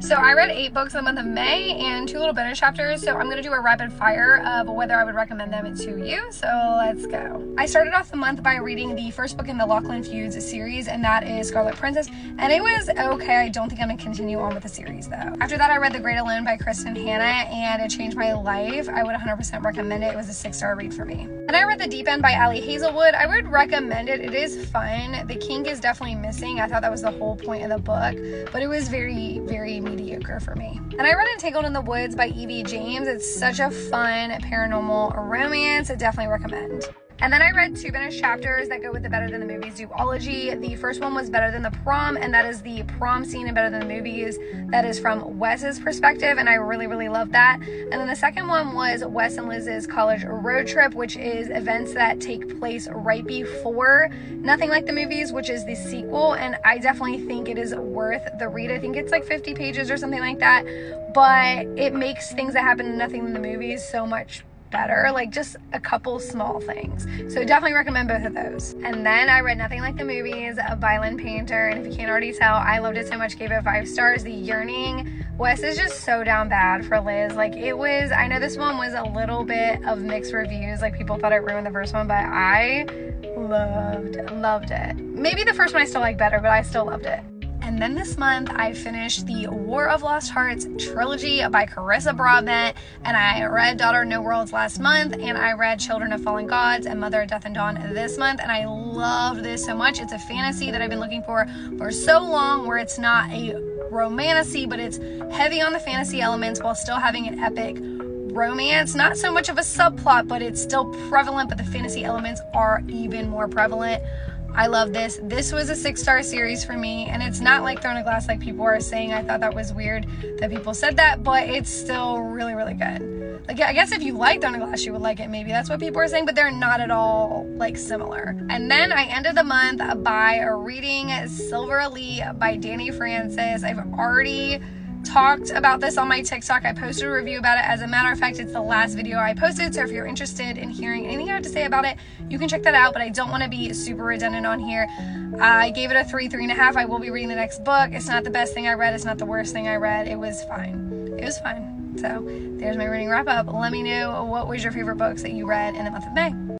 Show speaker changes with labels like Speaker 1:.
Speaker 1: So I read 8 books in the month of May and 2 little bonus chapters, so I'm going to do a rapid fire of whether I would recommend them to you, so let's go. I started off the month by reading the first book in the Lachlan Feuds series, and that is Scarlet Princess, and it was okay. I don't think I'm going to continue on with the series though. After that, I read The Great Alone by Kristen Hanna, and it changed my life. I would 100% recommend it. It was a 6-star read for me. And I read The Deep End by Ali Hazelwood. I would recommend it. It is fun. The kink is definitely missing. I thought that was the whole point of the book, but it was very, very mediocre for me. And I read Entangled in the Woods by Evie James. It's such a fun paranormal romance. I definitely recommend. And then I read 2 bonus chapters that go with the Better Than the Movies duology. The first one was Better Than the Prom, and that is the prom scene in Better Than the Movies. That is from Wes's perspective, and I really, really love that. And then the second one was Wes and Liz's college road trip, which is events that take place right before Nothing Like the Movies, which is the sequel, and I definitely think it is worth the read. I think it's like 50 pages or something like that, but it makes things that happen in Nothing in the Movies so much better, like just a couple small things. So definitely recommend both of those. And then I read Nothing Like the Movies by Lynn Painter, and if you can't already tell, I loved it so much, gave it 5 stars. The Yearning, Wes is just so down bad for Liz. Like it was, I know this one was a little bit of mixed reviews, like people thought it ruined the first one, but I loved it. Maybe the first one I still like better, but I still loved it. And then this month, I finished the War of Lost Hearts trilogy by Carissa Broadbent, and I read Daughter of No Worlds last month, and I read Children of Fallen Gods and Mother of Death and Dawn this month, and I loved this so much. It's a fantasy that I've been looking for so long, where it's not a romantasy, but it's heavy on the fantasy elements while still having an epic romance. Not so much of a subplot, but it's still prevalent, but the fantasy elements are even more prevalent. I love this. This was a 6-star series for me, and it's not like Throne of Glass like people are saying. I thought that was weird that people said that, but it's still really, really good. Like, I guess if you like Throne of Glass, you would like it. Maybe that's what people are saying, but they're not at all like similar. And then I ended the month by reading Silver Elite by Danny Francis. I've already talked about this on my TikTok. I posted a review about it. As a matter of fact, it's the last video I posted, so if you're interested in hearing anything I have to say about it, you can check that out, but I don't want to be super redundant on here. I gave it a 3.5. I will be reading the next book. It's not the best thing I read. It's not the worst thing I read. It was fine. It was fine. So there's my reading wrap up. Let me know, what was your favorite books that you read in the month of May?